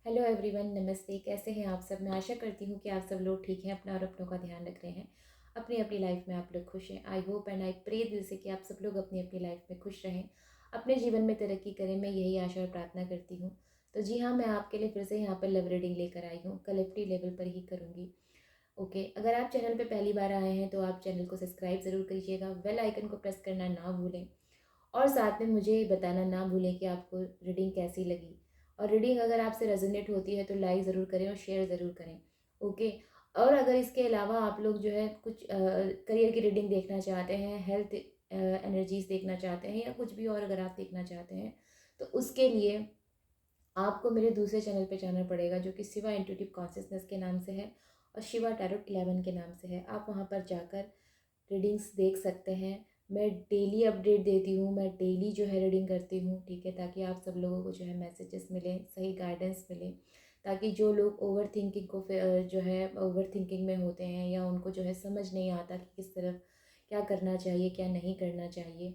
Hello everyone, नमस्ते। कैसे हैं आप सब? मैं आशा करती हूँ कि आप सब लोग ठीक हैं, अपना और अपनों का ध्यान रख रहे हैं। अपनी अपनी लाइफ में आप लोग खुश हैं। I hope and I pray दिल से कि आप सब लोग अपनी अपनी लाइफ में खुश रहें, अपने जीवन में तरक्की करें। मैं यही आशा और प्रार्थना करती हूँ। तो जी हाँ, मैं आपके लिए फिर से यहाँ पर लव रीडिंग लेकर आई हूँ। कलेक्टिव लेवल पर ही करूँगी। ओके, अगर आप चैनल पर पहली बार आए हैं तो आप चैनल को सब्सक्राइब ज़रूर कीजिएगा, बेल आइकन को प्रेस करना ना भूलें और साथ में मुझे बताना ना भूलें कि आपको रीडिंग कैसी लगी। और रीडिंग अगर आपसे रेजोनेट होती है तो लाइक ज़रूर करें और शेयर ज़रूर करें। ओके। और अगर इसके अलावा आप लोग जो है कुछ करियर की रीडिंग देखना चाहते हैं, हेल्थ एनर्जीज देखना चाहते हैं, या कुछ भी और अगर आप देखना चाहते हैं तो उसके लिए आपको मेरे दूसरे चैनल पे जाना पड़ेगा, जो कि शिवा इंट्यूटिव कॉन्शियसनेस के नाम से है और शिवा टैरोट 11 के नाम से है। आप वहाँ पर जाकर रीडिंग्स देख सकते हैं। मैं डेली अपडेट देती हूँ, मैं डेली जो है रीडिंग करती हूँ, ठीक है, ताकि आप सब लोगों को जो है मैसेजेस मिलें, सही गाइडेंस मिले, ताकि जो लोग ओवर थिंकिंग को जो है ओवर थिंकिंग में होते हैं, या उनको जो है समझ नहीं आता कि किस तरफ क्या करना चाहिए क्या नहीं करना चाहिए,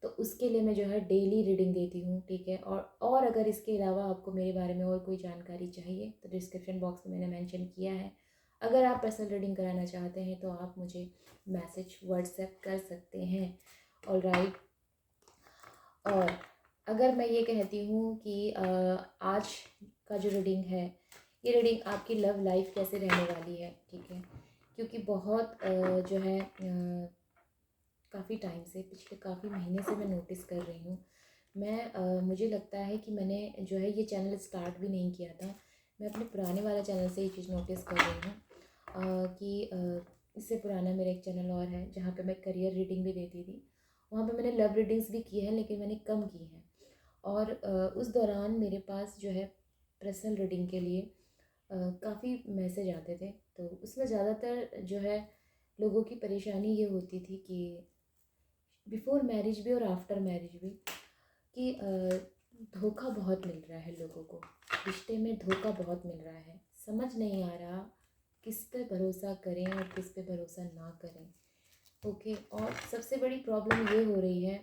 तो उसके लिए मैं जो है डेली रीडिंग देती हूँ, ठीक है। और अगर इसके अलावा आपको मेरे बारे में और कोई जानकारी चाहिए तो डिस्क्रिप्शन बॉक्स में मैंने मेंशन किया है। अगर आप पर्सनल रीडिंग कराना चाहते हैं तो आप मुझे मैसेज व्हाट्सएप कर सकते हैं। All right. और अगर मैं ये कहती हूँ कि आज का जो रीडिंग है, ये रीडिंग आपकी लव लाइफ कैसे रहने वाली है, ठीक है, क्योंकि बहुत जो है काफ़ी टाइम से, पिछले काफ़ी महीने से मैं नोटिस कर रही हूँ। मुझे लगता है कि मैंने जो है ये चैनल स्टार्ट भी नहीं किया था। मैं अपने पुराने वाले चैनल से ये चीज़ नोटिस कर रही हूँ कि इससे पुराना मेरा एक चैनल और है जहाँ पे मैं करियर रीडिंग भी देती थी। वहाँ पे मैंने लव रीडिंग्स भी की है, लेकिन मैंने कम की हैं। और उस दौरान मेरे पास जो है पर्सनल रीडिंग के लिए काफ़ी मैसेज आते थे। तो उसमें ज़्यादातर जो है लोगों की परेशानी ये होती थी कि बिफ़ोर मैरिज भी और आफ्टर मैरिज भी, कि धोखा बहुत मिल रहा है लोगों को, रिश्ते में धोखा बहुत मिल रहा है। समझ नहीं आ रहा किस पे भरोसा करें और किस पे भरोसा ना करें। ओके। और सबसे बड़ी प्रॉब्लम ये हो रही है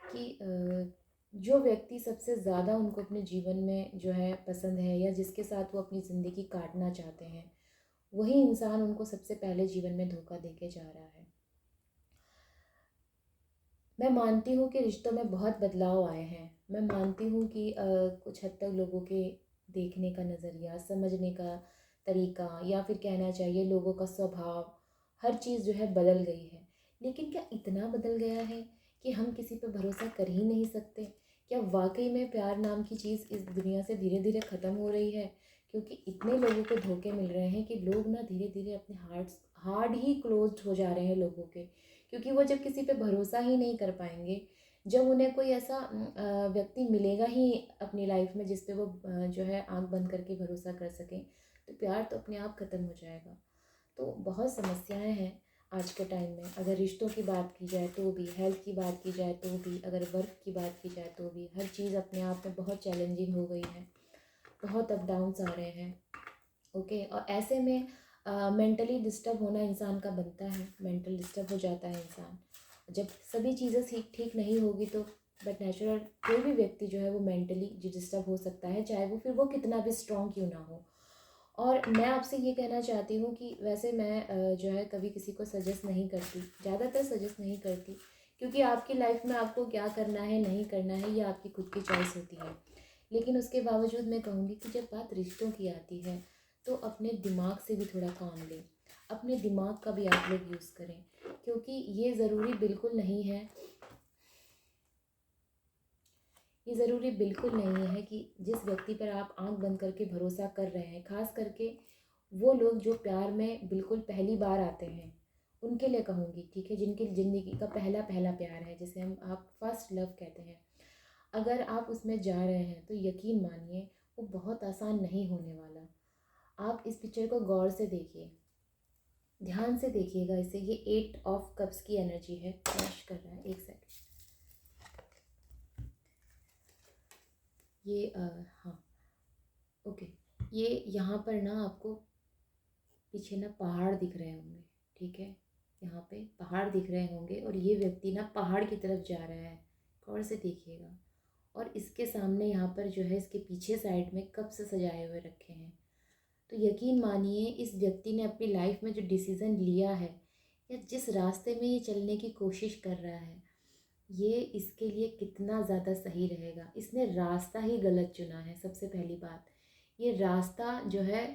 कि जो व्यक्ति सबसे ज़्यादा उनको अपने जीवन में जो है पसंद है, या जिसके साथ वो अपनी ज़िंदगी काटना चाहते हैं, वही इंसान उनको सबसे पहले जीवन में धोखा देके जा रहा है। मैं मानती हूँ कि रिश्तों में बहुत बदलाव आए हैं। मैं मानती हूँ कि कुछ हद तक लोगों के देखने का नज़रिया, समझने का तरीका, या फिर कहना चाहिए लोगों का स्वभाव, हर चीज़ जो है बदल गई है। लेकिन क्या इतना बदल गया है कि हम किसी पर भरोसा कर ही नहीं सकते? क्या वाकई में प्यार नाम की चीज़ इस दुनिया से धीरे धीरे ख़त्म हो रही है? क्योंकि इतने लोगों को धोखे मिल रहे हैं कि लोग ना धीरे धीरे अपने हार्ट ही क्लोज्ड हो जा रहे हैं लोगों के। क्योंकि वो जब किसी पे भरोसा ही नहीं कर पाएंगे, जब उन्हें कोई ऐसा व्यक्ति मिलेगा ही अपनी लाइफ में जिस पे वो जो है आंख बंद करके भरोसा कर सकें, तो प्यार तो अपने आप ख़त्म हो जाएगा। तो बहुत समस्याएं हैं आज के टाइम में। अगर रिश्तों की बात की जाए तो भी, हेल्थ की बात की जाए तो भी, अगर वर्क की बात की जाए तो भी, हर चीज़ अपने आप में बहुत चैलेंजिंग हो गई है। बहुत अप डाउन्स आ रहे हैं। ओके। और ऐसे में मेंटली डिस्टर्ब होना इंसान का बनता है, मेंटल डिस्टर्ब हो जाता है इंसान जब सभी चीज़ें ठीक ठीक नहीं होगी तो। बट नेचुरल कोई भी व्यक्ति जो है वो मेंटली डिस्टर्ब हो सकता है, चाहे वो फिर वो कितना भी स्ट्रॉन्ग क्यों ना हो। और मैं आपसे ये कहना चाहती हूँ कि वैसे मैं जो है कभी किसी को सजेस्ट नहीं करती, ज़्यादातर सजेस्ट नहीं करती, क्योंकि आपकी लाइफ में आपको क्या करना है नहीं करना है ये आपकी खुद की चॉइस होती है। लेकिन उसके बावजूद मैं कहूँगी कि जब बात रिश्तों की आती है तो अपने दिमाग से भी थोड़ा काम लें, अपने दिमाग का भी आप लोग यूज़ करें, क्योंकि ये ज़रूरी बिल्कुल नहीं है कि जिस व्यक्ति पर आप आंख बंद करके भरोसा कर रहे हैं, खास करके वो लोग जो प्यार में बिल्कुल पहली बार आते हैं, उनके लिए कहूँगी, ठीक है, जिनकी ज़िंदगी का पहला पहला प्यार है, जिसे हम आप फर्स्ट लव कहते हैं। अगर आप उसमें जा रहे हैं तो यकीन मानिए वो बहुत आसान नहीं होने वाला। आप इस पिक्चर को गौर से देखिए, ध्यान से देखिएगा इसे। ये 8 ऑफ कप्स की एनर्जी है, फ्लैश कर रहा है, एक सेकंड। ये हाँ, ओके। ये यहाँ पर ना आपको पीछे ना पहाड़ दिख रहे होंगे, ठीक है, यहाँ पे पहाड़ दिख रहे होंगे, और ये व्यक्ति ना पहाड़ की तरफ जा रहा है। गौर से देखिएगा। और इसके सामने यहाँ पर जो है इसके पीछे साइड में कप से सजाए हुए रखे हैं। तो यकीन मानिए इस व्यक्ति ने अपनी लाइफ में जो डिसीज़न लिया है या जिस रास्ते में ये चलने की कोशिश कर रहा है, ये इसके लिए कितना ज़्यादा सही रहेगा। इसने रास्ता ही गलत चुना है। सबसे पहली बात, ये रास्ता जो है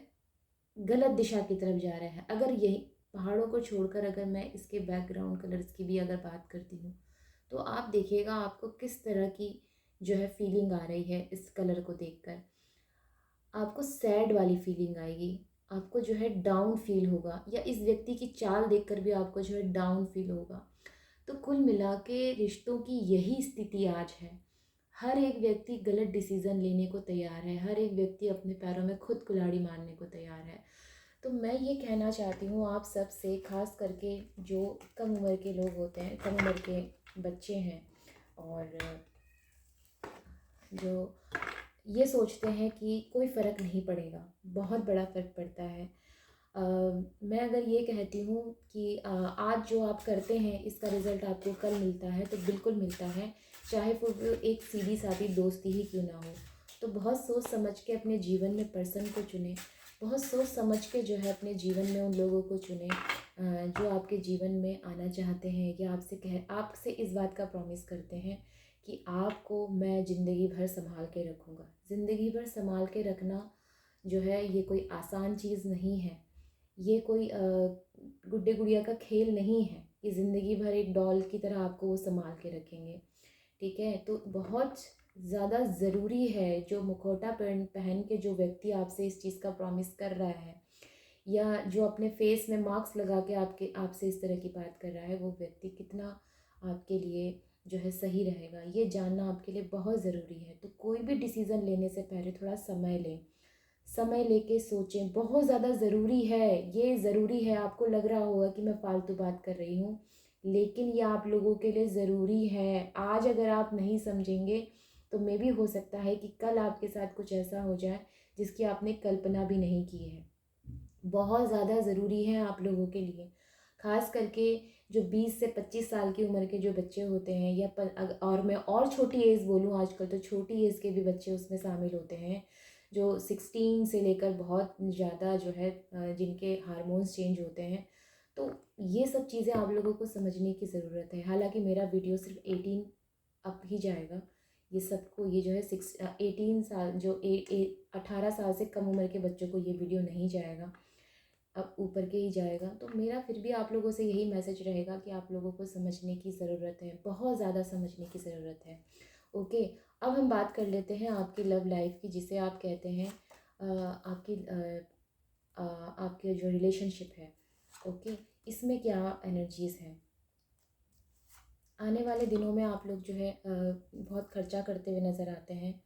गलत दिशा की तरफ जा रहा है। अगर यही पहाड़ों को छोड़कर अगर मैं इसके बैकग्राउंड कलर्स की भी अगर बात करती हूँ, तो आप देखिएगा आपको किस तरह की जो है फीलिंग आ रही है इस कलर को देखकर। आपको सैड वाली फीलिंग आएगी, आपको जो है डाउन फील होगा, या इस व्यक्ति की चाल देखकर भी आपको जो है डाउन फील होगा। तो कुल मिला के रिश्तों की यही स्थिति आज है। हर एक व्यक्ति गलत डिसीज़न लेने को तैयार है, हर एक व्यक्ति अपने पैरों में खुद कुल्हाड़ी मारने को तैयार है। तो मैं ये कहना चाहती हूँ आप सब से, ख़ास करके जो कम उम्र के लोग होते हैं, कम उम्र के बच्चे हैं, और जो ये सोचते हैं कि कोई फ़र्क नहीं पड़ेगा, बहुत बड़ा फ़र्क पड़ता है। अ, मैं अगर ये कहती हूँ कि आज जो आप करते हैं इसका रिज़ल्ट आपको कल मिलता है, तो बिल्कुल मिलता है, चाहे वो एक सीधी-सादी दोस्ती ही क्यों ना हो। तो बहुत सोच समझ के अपने जीवन में पर्सन को चुनें, बहुत सोच समझ के जो है अपने जीवन में उन लोगों को चुनें जो आपके जीवन में आना चाहते हैं, या आपसे इस बात का प्रॉमिस करते हैं कि आपको मैं ज़िंदगी भर सँभाल के रखूँगा। ज़िंदगी भर सँभाल के रखना जो है ये कोई आसान चीज़ नहीं है। ये कोई गुड्डे गुड़िया का खेल नहीं है। ये ज़िंदगी भर एक डॉल की तरह आपको वो सँभाल के रखेंगे, ठीक है? तो बहुत ज़्यादा ज़रूरी है, जो मुखौटा पहन पहन के जो व्यक्ति आपसे इस चीज़ का प्रॉमिस कर रहा है, या जो अपने फेस में मार्क्स लगा के आपसे इस तरह की बात कर रहा है, वो व्यक्ति कितना आपके लिए जो है सही रहेगा, ये जानना आपके लिए बहुत ज़रूरी है। तो कोई भी डिसीज़न लेने से पहले थोड़ा समय लें, समय लेके सोचें, बहुत ज़्यादा ज़रूरी है। ये ज़रूरी है, आपको लग रहा होगा कि मैं फ़ालतू बात कर रही हूँ, लेकिन ये आप लोगों के लिए ज़रूरी है। आज अगर आप नहीं समझेंगे, तो मे बी हो सकता है कि कल आपके साथ कुछ ऐसा हो जाए जिसकी आपने कल्पना भी नहीं की है। बहुत ज़्यादा ज़रूरी है आप लोगों के लिए, ख़ास करके जो 20 से 25 साल की उम्र के जो बच्चे होते हैं, या और मैं और छोटी एज बोलूँ, आजकल तो छोटी एज के भी बच्चे उसमें शामिल होते हैं, जो 16 से लेकर बहुत ज़्यादा जो है जिनके हार्मोन्स चेंज होते हैं। तो ये सब चीज़ें आप लोगों को समझने की ज़रूरत है। हालांकि मेरा वीडियो सिर्फ 18 अप ही जाएगा। ये सबको, ये जो है 18 साल, जो 18 साल से कम उम्र के बच्चों को ये वीडियो नहीं जाएगा, अब ऊपर के ही जाएगा। तो मेरा फिर भी आप लोगों से यही मैसेज रहेगा कि आप लोगों को समझने की ज़रूरत है, बहुत ज़्यादा समझने की ज़रूरत है। ओके, अब हम बात कर लेते हैं आपकी लव लाइफ की, जिसे आप कहते हैं आपके जो रिलेशनशिप है। ओके, इसमें क्या एनर्जीज़ हैं। आने वाले दिनों में आप लोग जो है बहुत खर्चा करते हुए नज़र आते हैं,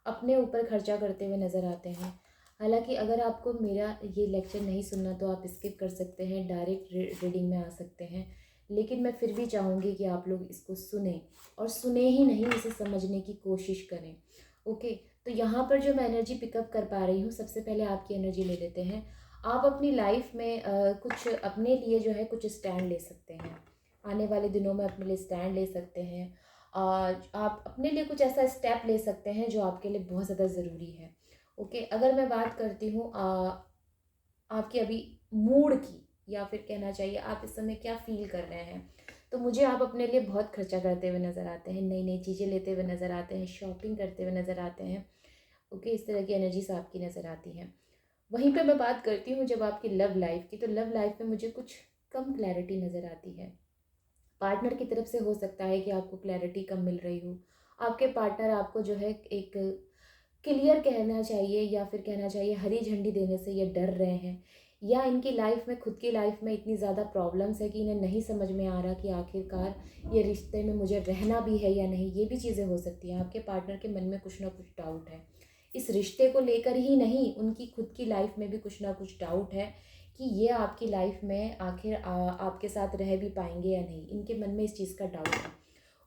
अपने ऊपर खर्चा करते हुए नज़र आते हैं। हालांकि अगर आपको मेरा ये लेक्चर नहीं सुनना तो आप स्किप कर सकते हैं, डायरेक्ट रीडिंग में आ सकते हैं, लेकिन मैं फिर भी चाहूँगी कि आप लोग इसको सुने, और सुने ही नहीं, इसे समझने की कोशिश करें। ओके, तो यहाँ पर जो मैं एनर्जी पिकअप कर पा रही हूँ, सबसे पहले आपकी एनर्जी ले लेते हैं। आप अपनी लाइफ में कुछ अपने लिए जो है कुछ स्टैंड ले सकते हैं। आने वाले दिनों में अपने लिए स्टैंड ले सकते हैं। आप अपने लिए कुछ ऐसा स्टेप ले सकते हैं जो आपके लिए बहुत ज़्यादा ज़रूरी है। ओके, अगर मैं बात करती हूँ आपके अभी मूड की, या फिर कहना चाहिए आप इस समय क्या फ़ील कर रहे हैं, तो मुझे आप अपने लिए बहुत खर्चा करते हुए नज़र आते हैं, नई नई चीज़ें लेते हुए नज़र आते हैं, शॉपिंग करते हुए नज़र आते हैं। ओके, इस तरह की एनर्जीज आपकी नज़र आती हैं। वहीं पे मैं बात करती हूँ जब आपकी लव लाइफ की, तो लव लाइफ में मुझे कुछ कम क्लैरिटी नज़र आती है। पार्टनर की तरफ से हो सकता है कि आपको क्लैरिटी कम मिल रही हो। आपके पार्टनर आपको जो है एक क्लियर कहना चाहिए, या फिर कहना चाहिए हरी झंडी देने से ये डर रहे हैं, या इनकी लाइफ में, खुद की लाइफ में इतनी ज़्यादा प्रॉब्लम्स है कि इन्हें नहीं समझ में आ रहा कि आखिरकार ये रिश्ते में मुझे रहना भी है या नहीं। ये भी चीज़ें हो सकती हैं। आपके पार्टनर के मन में कुछ ना कुछ डाउट है, इस रिश्ते को लेकर ही नहीं, उनकी खुद की लाइफ में भी कुछ ना कुछ डाउट है कि ये आपकी लाइफ में आखिर आपके साथ रह भी पाएंगे या नहीं। इनके मन में इस चीज़ का डाउट है।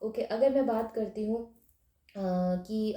ओके, अगर मैं बात करती हूँ कि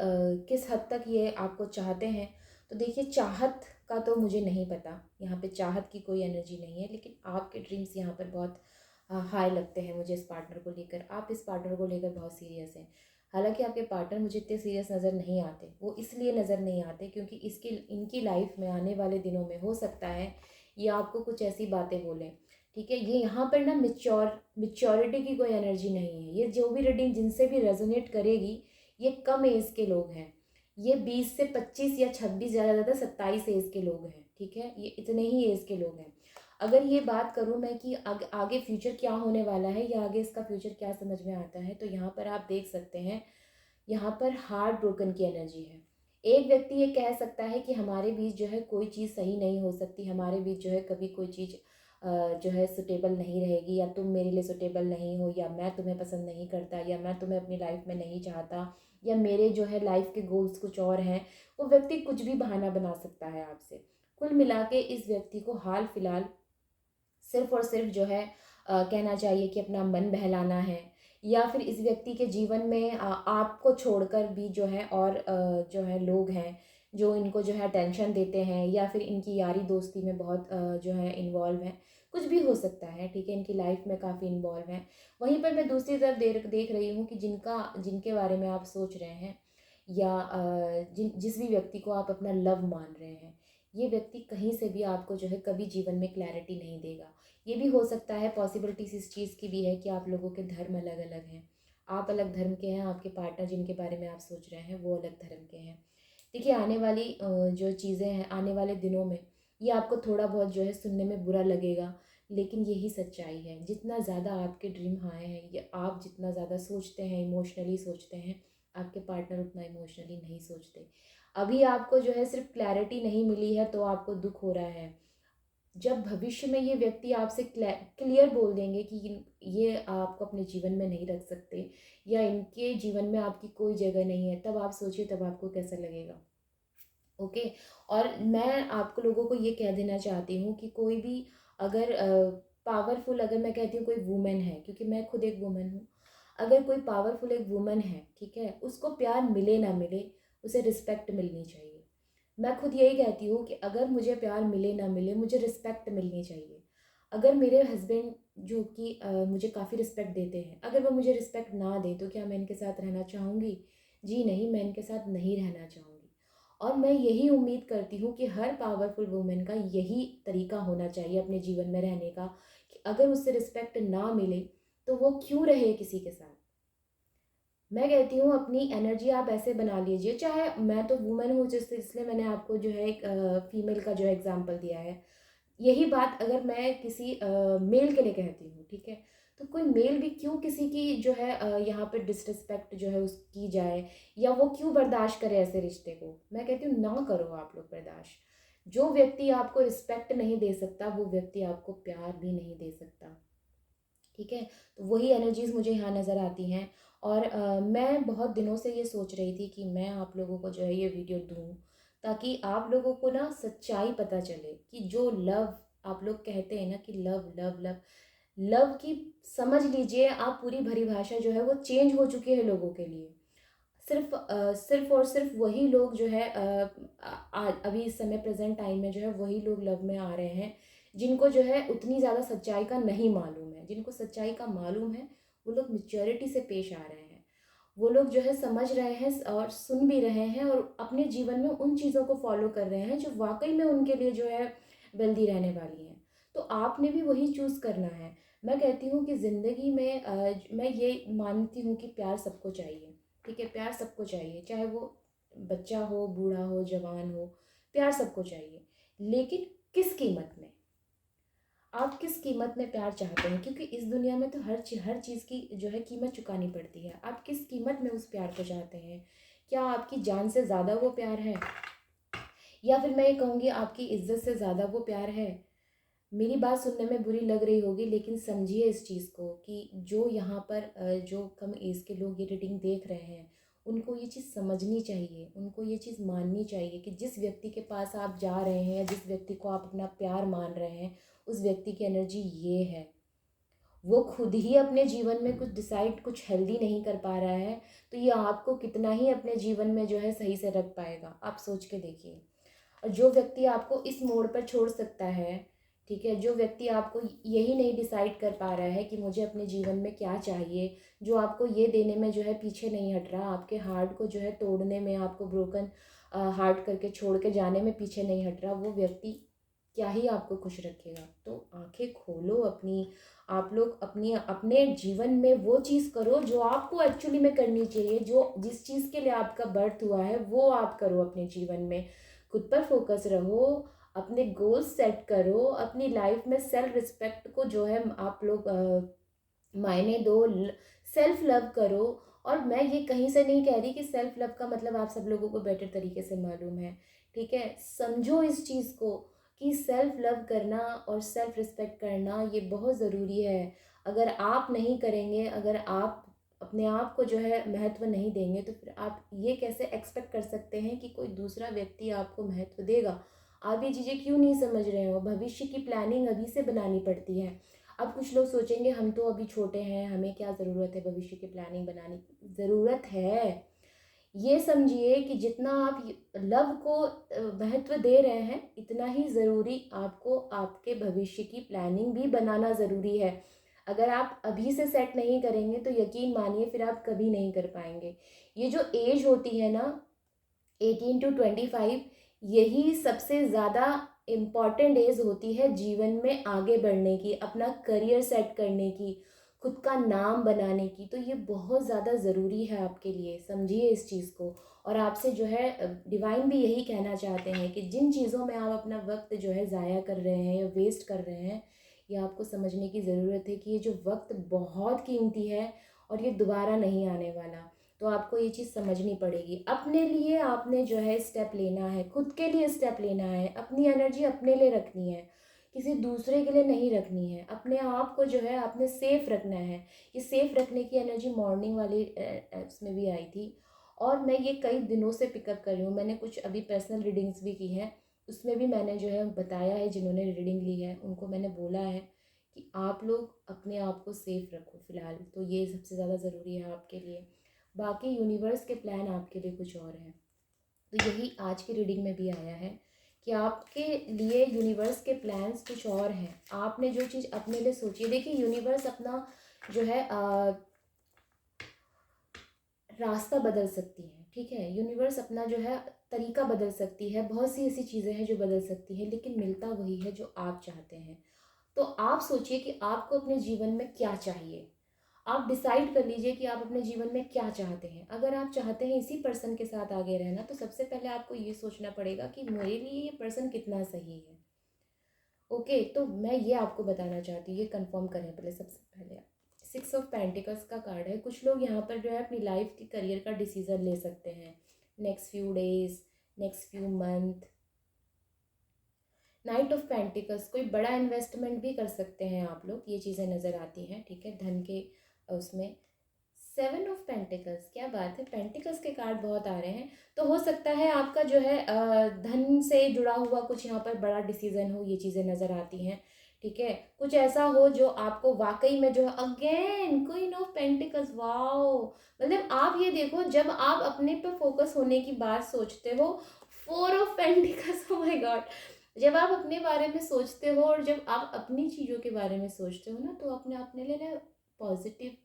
किस हद तक ये आपको चाहते हैं, तो देखिए चाहत का तो मुझे नहीं पता, यहाँ पे चाहत की कोई एनर्जी नहीं है, लेकिन आपके ड्रीम्स यहाँ पर बहुत हाई लगते हैं मुझे इस पार्टनर को लेकर। आप इस पार्टनर को लेकर बहुत सीरियस हैं। हालांकि आपके पार्टनर मुझे इतने सीरियस नज़र नहीं आते। वो इसलिए नज़र नहीं आते क्योंकि इसकी इनकी लाइफ में आने वाले दिनों में हो सकता है ये आपको कुछ ऐसी बातें बोलें, ठीक है। ये यहाँ पर ना मिच्योरिटी की कोई एनर्जी नहीं है। ये जो भी रीडिंग जिनसे भी रेजोनेट करेगी, ये कम एज के लोग हैं। ये 20 से 25 या 26, ज़्यादा ज़्यादा 27 एज के लोग हैं, ठीक है। ये इतने ही एज के लोग हैं। अगर ये बात करूँ मैं कि आगे फ्यूचर क्या होने वाला है या आगे इसका फ्यूचर क्या समझ में आता है, तो यहाँ पर आप देख सकते हैं, यहाँ पर हार्ट ब्रोकन की एनर्जी है। एक व्यक्ति ये कह सकता है कि हमारे बीच जो है कोई चीज़ सही नहीं हो सकती, हमारे बीच जो है कभी कोई चीज़ जो है सुटेबल नहीं रहेगी, या तुम मेरे लिए सुटेबल नहीं हो, या मैं तुम्हें पसंद नहीं करता, या मैं तुम्हें अपनी लाइफ में नहीं चाहता, या मेरे जो है लाइफ के गोल्स कुछ और हैं। वो व्यक्ति कुछ भी बहाना बना सकता है आपसे। कुल मिला के इस व्यक्ति को हाल फिलहाल सिर्फ और सिर्फ जो है कहना चाहिए कि अपना मन बहलाना है, या फिर इस व्यक्ति के जीवन में आपको छोड़कर भी जो है और जो है लोग हैं जो इनको जो है टेंशन देते हैं, या फिर इनकी यारी दोस्ती में बहुत जो है इन्वॉल्व हैं। कुछ भी हो सकता है, ठीक है, इनकी लाइफ में काफ़ी इन्वॉल्व हैं। वहीं पर मैं दूसरी तरफ देख रही हूँ कि जिनके बारे में आप सोच रहे हैं, या जिस भी व्यक्ति को आप अपना लव मान रहे हैं, ये व्यक्ति कहीं से भी आपको जो है कभी जीवन में क्लैरिटी नहीं देगा। ये भी हो सकता है, पॉसिबिलिटीज इस चीज़ की भी है कि आप लोगों के धर्म अलग अलग हैं। आप अलग धर्म के हैं, आपके पार्टनर जिनके बारे में आप सोच रहे हैं वो अलग धर्म के हैं। देखिए, आने वाली जो चीज़ें हैं, आने वाले दिनों में ये आपको थोड़ा बहुत जो है सुनने में बुरा लगेगा, लेकिन यही सच्चाई है। जितना ज़्यादा आपके ड्रीम हाई हैं, ये आप जितना ज़्यादा सोचते हैं, इमोशनली सोचते हैं, आपके पार्टनर उतना इमोशनली नहीं सोचते। अभी आपको जो है सिर्फ क्लैरिटी नहीं मिली है तो आपको दुख हो रहा है। जब भविष्य में ये व्यक्ति आपसे क्लियर बोल देंगे कि ये आपको अपने जीवन में नहीं रख सकते, या इनके जीवन में आपकी कोई जगह नहीं है, तब आप सोचिए तब आपको कैसा लगेगा। ओके। और मैं आपको लोगों को ये कह देना चाहती हूँ कि कोई भी अगर पावरफुल, अगर मैं कहती हूँ कोई वुमेन है, क्योंकि मैं खुद एक वुमेन हूँ, अगर कोई पावरफुल एक वुमेन है, ठीक है, उसको प्यार मिले ना मिले, उसे रिस्पेक्ट मिलनी चाहिए। मैं खुद यही कहती हूँ कि अगर मुझे प्यार मिले ना मिले, मुझे रिस्पेक्ट मिलनी चाहिए। अगर मेरे हस्बैंड जो कि मुझे काफ़ी रिस्पेक्ट देते हैं, अगर वो मुझे रिस्पेक्ट ना दे तो क्या मैं इनके साथ रहना चाहूँगी? जी नहीं, मैं इनके साथ नहीं रहना चाहूँगी। और मैं यही उम्मीद करती हूँ कि हर पावरफुल वुमेन का यही तरीका होना चाहिए अपने जीवन में रहने का, कि अगर उससे रिस्पेक्ट ना मिले तो वो क्यों रहे किसी के साथ। मैं कहती हूँ अपनी एनर्जी आप ऐसे बना लीजिए, चाहे मैं तो वुमेन हूँ जिस इसलिए मैंने आपको जो है एक फीमेल का जो एग्जांपल दिया है। यही बात अगर मैं किसी मेल के लिए कहती हूँ, ठीक है, तो कोई मेल भी क्यों किसी की जो है यहाँ पे डिसरिस्पेक्ट जो है उसकी जाए, या वो क्यों बर्दाश्त करे ऐसे रिश्ते को। मैं कहती हूँ ना करो आप लोग बर्दाश्त। जो व्यक्ति आपको रिस्पेक्ट नहीं दे सकता, वो व्यक्ति आपको प्यार भी नहीं दे सकता, ठीक है। तो वही एनर्जीज़ मुझे यहाँ नज़र आती हैं। और मैं बहुत दिनों से ये सोच रही थी कि मैं आप लोगों को जो है ये वीडियो दूँ, ताकि आप लोगों को ना सच्चाई पता चले कि जो लव आप लोग कहते हैं ना कि लव लव लव, लव की समझ लीजिए आप पूरी परिभाषा जो है वो चेंज हो चुकी है लोगों के लिए। सिर्फ और सिर्फ वही लोग जो है अभी इस समय प्रेजेंट टाइम में जो है वही लोग लव में आ रहे हैं जिनको जो है उतनी ज़्यादा सच्चाई का नहीं मालूम है। जिनको सच्चाई का मालूम है वो लोग मेच्योरिटी से पेश आ रहे हैं। वो लोग जो है समझ रहे हैं और सुन भी रहे हैं, और अपने जीवन में उन चीज़ों को फॉलो कर रहे हैं जो वाकई में उनके लिए जो है वेल्दी रहने वाली हैं। तो आपने भी वही चूज़ करना है। मैं कहती हूँ कि ज़िंदगी में मैं ये मानती हूँ कि प्यार सबको चाहिए, ठीक है, प्यार सबको चाहिए, चाहे वो बच्चा हो, बूढ़ा हो, जवान हो, प्यार सबको चाहिए। लेकिन किस कीमत में? आप किस कीमत में प्यार चाहते हैं? क्योंकि इस दुनिया में तो हर चीज़ की जो है कीमत चुकानी पड़ती है। आप किस कीमत में उस प्यार को चाहते हैं? क्या आपकी जान से ज़्यादा वो प्यार है? या फिर मैं ये कहूँगी आपकी इज़्ज़त से ज़्यादा वो प्यार है? मेरी बात सुनने में बुरी लग रही होगी, लेकिन समझिए इस चीज़ को कि जो यहाँ पर जो कम एज के लोग ये रीडिंग देख रहे हैं, उनको ये चीज़ समझनी चाहिए, उनको ये चीज़ माननी चाहिए कि जिस व्यक्ति के पास आप जा रहे हैं या जिस व्यक्ति को आप अपना प्यार मान रहे हैं, उस व्यक्ति की एनर्जी ये है। वो खुद ही अपने जीवन में कुछ डिसाइड, कुछ हेल्दी नहीं कर पा रहा है, तो ये आपको कितना ही अपने जीवन में जो है सही से रख पाएगा, आप सोच के देखिए। और जो व्यक्ति आपको इस मोड़ पर छोड़ सकता है, ठीक है, जो व्यक्ति आपको यही नहीं डिसाइड कर पा रहा है कि मुझे अपने जीवन में क्या चाहिए, जो आपको ये देने में जो है पीछे नहीं हट रहा, आपके हार्ट को जो है तोड़ने में, आपको ब्रोकन हार्ट करके छोड़ के जाने में पीछे नहीं हट रहा, वो व्यक्ति क्या ही आपको खुश रखेगा। तो आंखें खोलो अपनी, आप लोग अपनी अपने जीवन में वो चीज़ करो जो आपको एक्चुअली में करनी चाहिए, जो जिस चीज़ के लिए आपका बर्थ हुआ है वो आप करो अपने जीवन में। खुद पर फोकस रहो, अपने गोल्स सेट करो, अपनी लाइफ में सेल्फ रिस्पेक्ट को जो है आप लोग मायने दो, सेल्फ लव करो। और मैं ये कहीं से नहीं कह रही कि सेल्फ लव का मतलब आप सब लोगों को बेटर तरीके से मालूम है, ठीक है। समझो इस चीज़ को कि सेल्फ लव करना और सेल्फ रिस्पेक्ट करना ये बहुत ज़रूरी है। अगर आप नहीं करेंगे, अगर आप अपने आप को जो है महत्व नहीं देंगे, तो फिर आप ये कैसे एक्सपेक्ट कर सकते हैं कि कोई दूसरा व्यक्ति आपको महत्व देगा। आप ये चीज़ें क्यों नहीं समझ रहे हो? भविष्य की प्लानिंग अभी से बनानी पड़ती है। अब कुछ लोग सोचेंगे हम तो अभी छोटे हैं, हमें क्या ज़रूरत है भविष्य की प्लानिंग बनाने की। ज़रूरत है। ये समझिए कि जितना आप लव को महत्व दे रहे हैं, इतना ही ज़रूरी आपको आपके भविष्य की प्लानिंग भी बनाना ज़रूरी है। अगर आप अभी से सेट नहीं करेंगे तो यकीन मानिए फिर आप कभी नहीं कर पाएंगे। ये जो एज होती है ना, 18 to 25, यही सबसे ज़्यादा इम्पॉर्टेंट एज होती है जीवन में आगे बढ़ने की, अपना करियर सेट करने की, खुद का नाम बनाने की। तो ये बहुत ज़्यादा ज़रूरी है आपके लिए, समझिए इस चीज़ को। और आपसे जो है डिवाइन भी यही कहना चाहते हैं कि जिन चीज़ों में आप अपना वक्त जो है ज़ाया कर रहे हैं या वेस्ट कर रहे हैं, ये आपको समझने की ज़रूरत है कि ये जो वक्त बहुत कीमती है और ये दोबारा नहीं आने वाला। तो आपको ये चीज़ समझनी पड़ेगी। अपने लिए आपने जो है स्टेप लेना है, खुद के लिए स्टेप लेना है, अपनी एनर्जी अपने लिए रखनी है, किसी दूसरे के लिए नहीं रखनी है। अपने आप को जो है आपने सेफ रखना है। ये सेफ रखने की एनर्जी मॉर्निंग वाली उसमें भी आई थी, और मैं ये कई दिनों से पिकअप कर रही हूँ। मैंने कुछ अभी पर्सनल रीडिंग्स भी की हैं, उसमें भी मैंने जो है बताया है, जिन्होंने रीडिंग ली है उनको मैंने बोला है कि आप लोग अपने आप को सेफ रखो फ़िलहाल। तो ये सबसे ज़्यादा ज़रूरी है आपके लिए। बाकी यूनिवर्स के प्लान आपके लिए कुछ और हैं। तो यही आज की रीडिंग में भी आया है कि आपके लिए यूनिवर्स के प्लान्स कुछ और हैं। आपने जो चीज़ अपने लिए सोची है, देखिए यूनिवर्स अपना जो है रास्ता बदल सकती है, ठीक है। यूनिवर्स अपना जो है तरीका बदल सकती है, बहुत सी ऐसी चीज़ें हैं जो बदल सकती है, लेकिन मिलता वही है जो आप चाहते हैं। तो आप सोचिए कि आपको अपने जीवन में क्या चाहिए। आप डिसाइड कर लीजिए कि आप अपने जीवन में क्या चाहते हैं। अगर आप चाहते हैं इसी पर्सन के साथ आगे रहना, तो सबसे पहले आपको ये सोचना पड़ेगा कि मेरे लिए ये पर्सन कितना सही है। ओके, तो मैं ये आपको बताना चाहती हूँ, ये कंफर्म करें पहले। सबसे पहले 6 ऑफ पेंटिकल्स का कार्ड है। कुछ लोग यहाँ पर जो है अपनी लाइफ की करियर का डिसीज़न ले सकते हैं next few days, next few month. Night of pentacles, कोई बड़ा इन्वेस्टमेंट भी कर सकते हैं आप लोग, ये चीज़ें नज़र आती हैं, ठीक है, धन के उसमें। 7 ऑफ पेंटिकल्स, क्या बात है, पेंटिकल्स के कार्ड बहुत आ रहे हैं। तो हो सकता है आपका जो है धन से जुड़ा हुआ कुछ यहाँ पर बड़ा डिसीजन हो, ये चीज़ें नज़र आती हैं, ठीक है। कुछ ऐसा हो जो आपको वाकई में जो है, again queen of pentacles, wow. मतलब आप ये देखो, जब आप अपने पे फोकस होने की बात सोचते हो, 4 of pentacles, oh my God. जब आप अपने बारे में सोचते हो और जब आप अपनी चीज़ों के बारे में सोचते हो ना, तो अपने लिए ना पॉजिटिव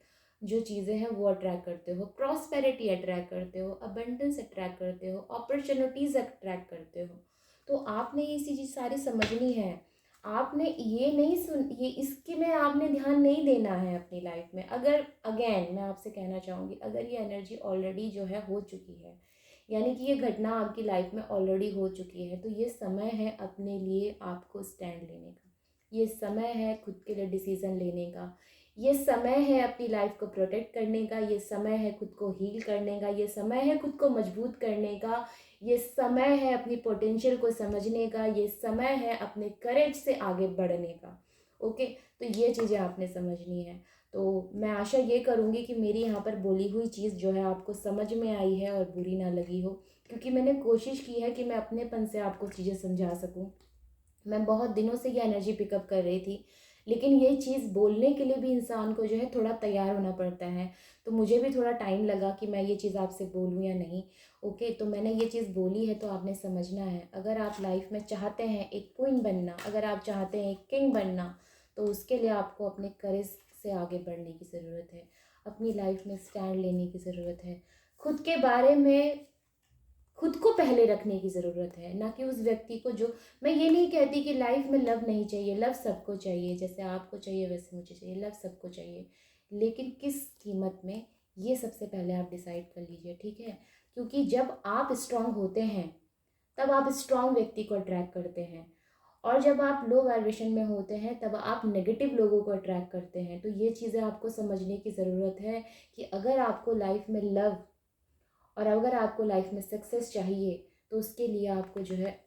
जो चीज़ें हैं वो अट्रैक्ट करते हो, प्रॉस्पेरिटी अट्रैक्ट करते हो, अबंडेंस अट्रैक्ट करते हो, अपॉर्चुनिटीज़ अट्रैक्ट करते हो। तो आपने ये चीज़ सारी समझनी है। आपने ये नहीं सुन ये इसके में आपने ध्यान नहीं देना है अपनी लाइफ में। अगर अगेन मैं आपसे कहना चाहूँगी, अगर ये एनर्जी ऑलरेडी जो है हो चुकी है, यानी कि ये घटना आपकी लाइफ में ऑलरेडी हो चुकी है, तो ये समय है अपने लिए आपको स्टैंड लेने का। ये समय है खुद के लिए डिसीज़न लेने का। ये समय है अपनी लाइफ को प्रोटेक्ट करने का। ये समय है खुद को हील करने का। ये समय है खुद को मजबूत करने का। ये समय है अपनी पोटेंशियल को समझने का। ये समय है अपने करेज से आगे बढ़ने का। ओके, तो ये चीज़ें आपने समझनी है। तो मैं आशा ये करूँगी कि मेरी यहाँ पर बोली हुई चीज़ जो है आपको समझ में आई है और बुरी ना लगी हो, क्योंकि मैंने कोशिश की है कि मैं अपनेपन से आपको चीज़ें समझा सकूँ। मैं बहुत दिनों से ये एनर्जी पिकअप कर रही थी, लेकिन ये चीज़ बोलने के लिए भी इंसान को जो है थोड़ा तैयार होना पड़ता है। तो मुझे भी थोड़ा टाइम लगा कि मैं ये चीज़ आपसे बोलूँ या नहीं। ओके, तो मैंने ये चीज़ बोली है तो आपने समझना है। अगर आप लाइफ में चाहते हैं एक क्वीन बनना, अगर आप चाहते हैं एक किंग बनना, तो उसके लिए आपको अपने करेज से आगे बढ़ने की ज़रूरत है। अपनी लाइफ में स्टैंड लेने की ज़रूरत है। खुद के बारे में खुद को पहले रखने की ज़रूरत है, ना कि उस व्यक्ति को जो। मैं ये नहीं कहती कि लाइफ में लव नहीं चाहिए, लव सबको चाहिए, जैसे आपको चाहिए वैसे मुझे चाहिए, लव सबको चाहिए। लेकिन किस कीमत में, ये सबसे पहले आप डिसाइड कर लीजिए, ठीक है? क्योंकि जब आप स्ट्रांग होते हैं तब आप स्ट्रांग व्यक्ति को अट्रैक्ट करते हैं, और जब आप लो वाइब्रेशन में होते हैं तब आप नेगेटिव लोगों को अट्रैक्ट करते हैं। तो ये चीज़ें आपको समझने की ज़रूरत है कि अगर आपको लाइफ में लव और अगर आपको लाइफ में सक्सेस चाहिए, तो उसके लिए आपको जो है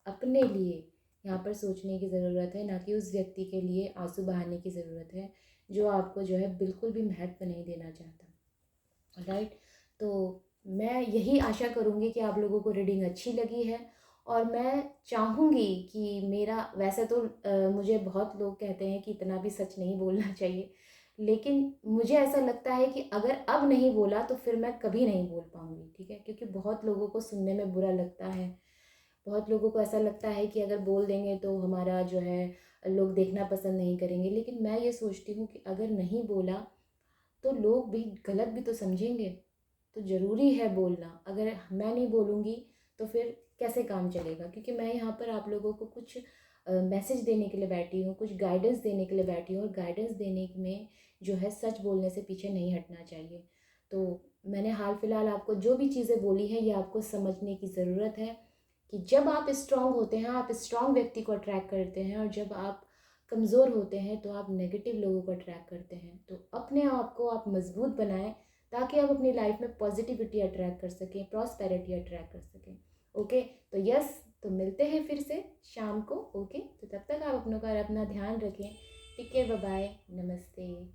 अपने लिए यहाँ पर सोचने की ज़रूरत है, ना कि उस व्यक्ति के लिए आंसू बहाने की ज़रूरत है जो आपको जो है बिल्कुल भी महत्व नहीं देना चाहता। राइट? तो मैं यही आशा करूँगी कि आप लोगों को रीडिंग अच्छी लगी है, और मैं चाहूँगी कि मेरा वैसे तो मुझे बहुत लोग कहते हैं कि इतना भी सच नहीं बोलना चाहिए, लेकिन मुझे ऐसा लगता है कि अगर अब नहीं बोला तो फिर मैं कभी नहीं बोल पाऊँगी, ठीक है? क्योंकि बहुत लोगों को सुनने में बुरा लगता है, बहुत लोगों को ऐसा लगता है कि अगर बोल देंगे तो हमारा जो है लोग देखना पसंद नहीं करेंगे, लेकिन मैं ये सोचती हूँ कि अगर नहीं बोला तो लोग भी गलत भी तो समझेंगे। तो ज़रूरी है बोलना। अगर मैं नहीं बोलूँगी तो फिर कैसे काम चलेगा? क्योंकि मैं यहाँ पर आप लोगों को कुछ मैसेज देने के लिए बैठी हूँ, कुछ गाइडेंस देने के लिए बैठी हूँ, और गाइडेंस देने में जो है सच बोलने से पीछे नहीं हटना चाहिए। तो मैंने हाल फिलहाल आपको जो भी चीज़ें बोली हैं ये आपको समझने की ज़रूरत है कि जब आप स्ट्रांग होते हैं, आप स्ट्रांग व्यक्ति को अट्रैक्ट करते हैं, और जब आप कमज़ोर होते हैं तो आप नेगेटिव लोगों को अट्रैक्ट करते हैं। तो अपने आप को आप मज़बूत बनाएं, ताकि आप अपनी लाइफ में पॉजिटिविटी अट्रैक्ट कर सकें, प्रॉस्पेरिटी अट्रैक्ट कर सकें। ओके, तो यस, तो मिलते हैं फिर से शाम को। ओके, तो तब तक आप अपनों का अपना ध्यान रखें। टेक केयर, बाय बाय, नमस्ते।